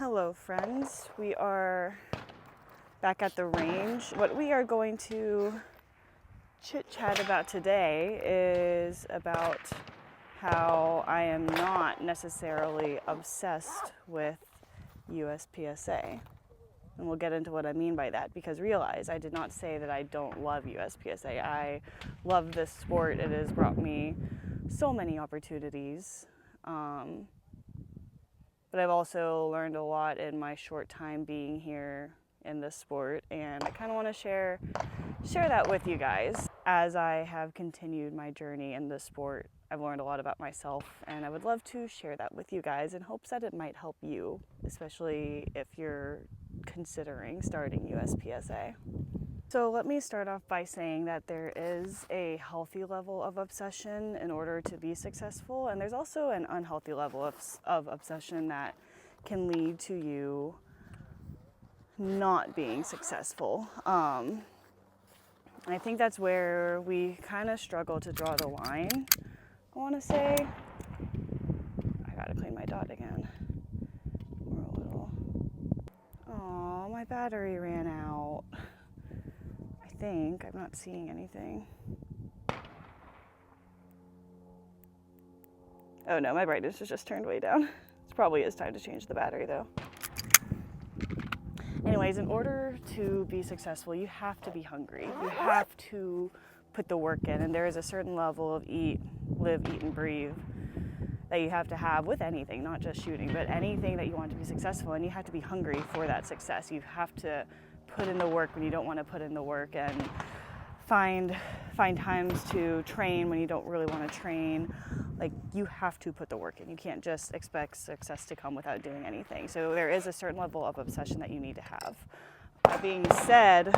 Hello friends, we are back at the range. What we are going to chit chat about today is about how I am not necessarily obsessed with USPSA. And we'll get into what I mean by that, because realize I did not say that I don't love USPSA. I love this sport. It has brought me so many opportunities. But I've also learned a lot in my short time being here in this sport, and I kind of want to share that with you guys. As I have continued my journey in this sport, I've learned a lot about myself, and I would love to share that with you guys in hopes that it might help you, especially if you're considering starting USPSA. So let me start off by saying that there is a healthy level of obsession in order to be successful, and there's also an unhealthy level of obsession that can lead to you not being successful. I think that's where we kind of struggle to draw the line, I want to say. I gotta clean my dot again. We're a little... Aw, my battery ran out. I'm not seeing anything. Oh no, my brightness is just turned way down. It probably is time to change the battery though. Anyways, in order to be successful, you have to be hungry. You have to put the work in, and there is a certain level of live, eat, and breathe that you have to have with anything, not just shooting, but anything that you want to be successful, and you have to be hungry for that success. You have to put in the work when you don't want to put in the work, and find times to train when you don't really want to train. Like, you have to put the work in. You can't just expect success to come without doing anything. So there is a certain level of obsession that you need to have. That being said,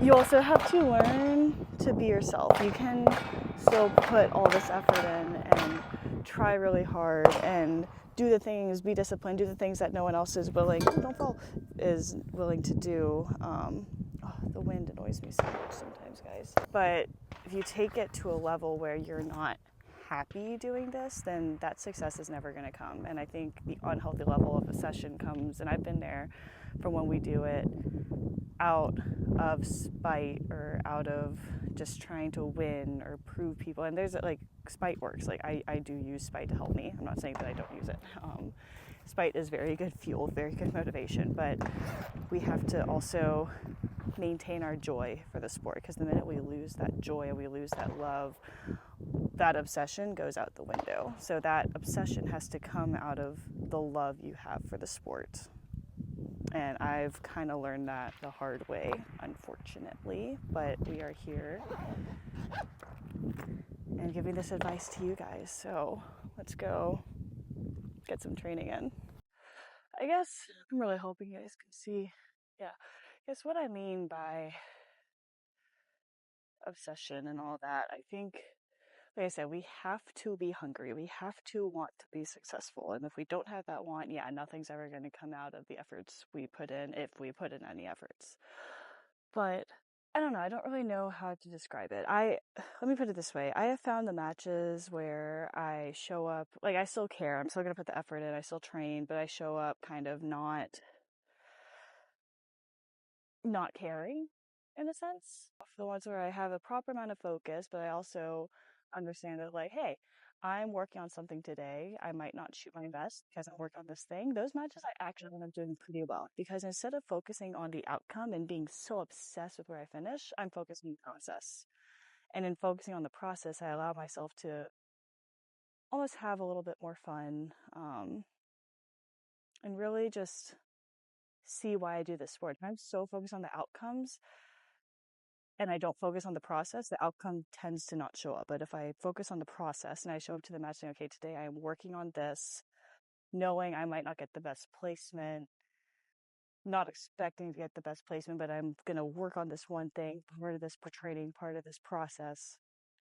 you also have to learn to be yourself. You can still put all this effort in and try really hard and do the things, be disciplined, do the things that no one else is willing to do. The wind annoys me so much sometimes, guys. But if you take it to a level where you're not happy doing this, then that success is never going to come. And I think the unhealthy level of obsession comes, and I've been there, from when we do it out of spite or out of just trying to win or prove people. And there's like, spite works. Like, I do use spite to help me. I'm not saying that I don't use it. Spite is very good fuel, very good motivation, but we have to also maintain our joy for the sport, because the minute we lose that joy and we lose that love, that obsession goes out the window. So that obsession has to come out of the love you have for the sport. And I've kind of learned that the hard way, unfortunately, but we are here and giving this advice to you guys. So let's go get some training in. I guess I'm really hoping you guys can see. Yeah, I guess what I mean by obsession and all that, I think, like I said, we have to be hungry. We have to want to be successful. And if we don't have that want, nothing's ever going to come out of the efforts we put in, if we put in any efforts. But I don't know. I don't really know how to describe it. Let me put it this way. I have found the matches where I show up, like, I still care. I'm still going to put the effort in. I still train, but I show up kind of not caring, in a sense. The ones where I have a proper amount of focus, but I also understand that, like, hey, I'm working on something today. I might not shoot my best because I'm working on this thing. Those matches I actually end up doing pretty well, because instead of focusing on the outcome and being so obsessed with where I finish, I'm focusing on the process. And in focusing on the process, I allow myself to almost have a little bit more fun, and really just see why I do this sport. If I'm so focused on the outcomes and I don't focus on the process, the outcome tends to not show up. But if I focus on the process and I show up to the match saying, okay, today I am working on this, knowing I might not get the best placement, not expecting to get the best placement, but I'm going to work on this one thing, part of this training, part of this process,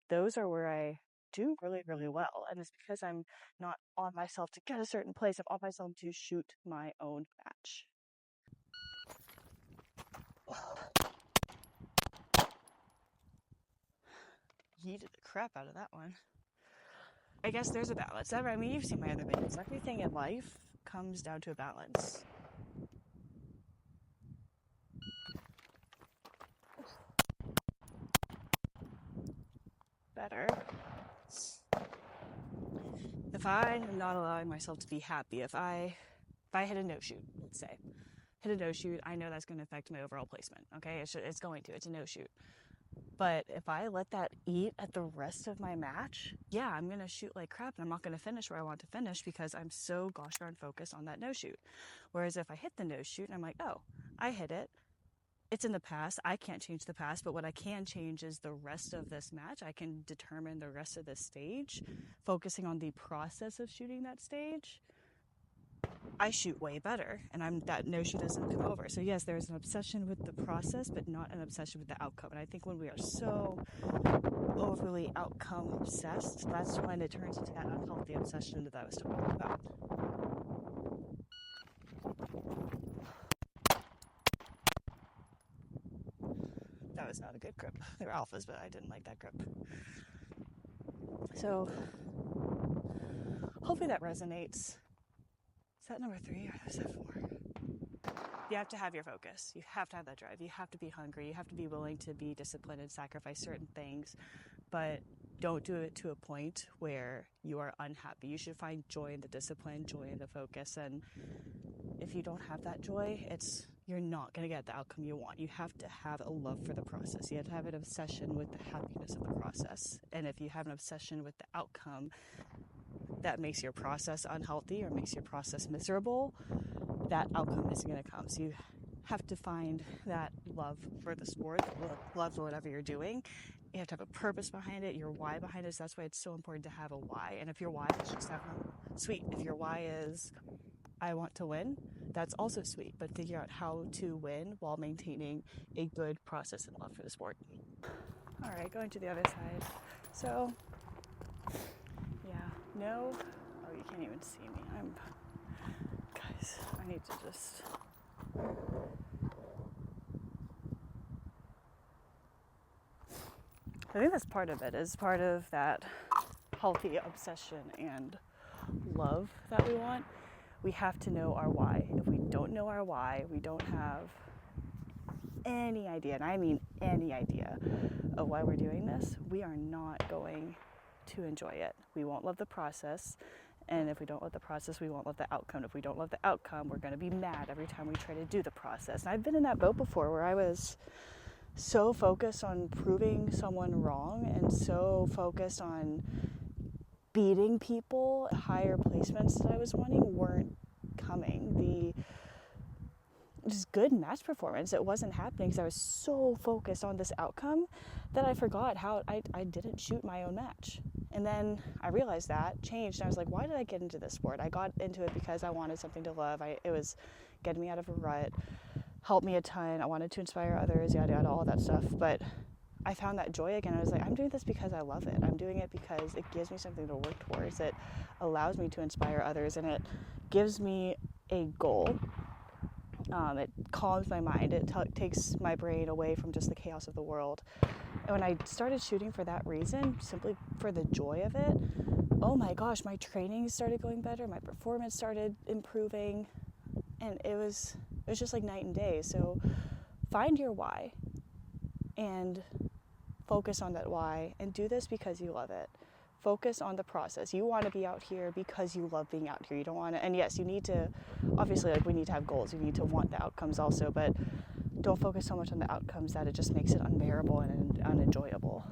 those are where I do really, really well. And it's because I'm not on myself to get a certain place. I'm on myself to shoot my own match. Yeeted the crap out of that one. I guess there's a balance. I mean, you've seen my other videos. Everything in life comes down to a balance. Better. If I am not allowing myself to be happy, if I hit a no shoot, let's say, hit a no shoot, I know that's going to affect my overall placement. Okay, it's going to. It's a no shoot. But if I let that eat at the rest of my match, yeah, I'm going to shoot like crap and I'm not going to finish where I want to finish because I'm so gosh darn focused on that no shoot. Whereas if I hit the no shoot and I'm like, oh, I hit it. It's in the past. I can't change the past, but what I can change is the rest of this match. I can determine the rest of this stage, focusing on the process of shooting that stage. I shoot way better, and that no shoot doesn't come over. So yes, there's an obsession with the process, but not an obsession with the outcome. And I think when we are so overly outcome obsessed, that's when it turns into that unhealthy obsession that I was talking about. That was not a good grip. They were alphas, but I didn't like that grip. So hopefully that resonates. Is that number 3 or is that 4? You have to have your focus. You have to have that drive. You have to be hungry. You have to be willing to be disciplined and sacrifice certain things, but don't do it to a point where you are unhappy. You should find joy in the discipline, joy in the focus, and if you don't have that joy, you're not going to get the outcome you want. You have to have a love for the process. You have to have an obsession with the happiness of the process. And if you have an obsession with the outcome that makes your process unhealthy or makes your process miserable, that outcome isn't going to come. So you have to find that love for the sport, love for whatever you're doing. You have to have a purpose behind it, your why behind it. So that's why it's so important to have a why. And if your why is just sweet, if your why is I want to win, that's also sweet. But figure out how to win while maintaining a good process and love for the sport. All right, going to the other side. So, yeah, no. Oh, you can't even see me. Guys, I need to just. I think that's part of it, is part of that healthy obsession and love that we want. We have to know our why. If we don't know our why, we don't have any idea, and I mean any idea, of why we're doing this, we are not going to enjoy it. We won't love the process, and if we don't love the process, we won't love the outcome. If we don't love the outcome, we're going to be mad every time we try to do the process. And I've been in that boat before where I was so focused on proving someone wrong and so focused on beating people. Higher placements that I was wanting weren't coming. Just good match performance, it wasn't happening because I was so focused on this outcome that I forgot how I didn't shoot my own match. And then I realized that, changed, and I was like, why did I get into this sport? I got into it because I wanted something to love. It was getting me out of a rut, helped me a ton. I wanted to inspire others, yada yada, all that stuff. But I found that joy again. I was like, I'm doing this because I love it. I'm doing it because it gives me something to work towards. It allows me to inspire others, and it gives me a goal. It calms my mind. It takes my brain away from just the chaos of the world. And when I started shooting for that reason, simply for the joy of it, oh my gosh, my training started going better. My performance started improving, and it was just like night and day. So find your why and focus on that why, and do this because you love it. Focus on the process. You want to be out here because you love being out here. You don't want to, and yes, you need to, obviously, like, we need to have goals. You need to want the outcomes also, but don't focus so much on the outcomes that it just makes it unbearable and unenjoyable.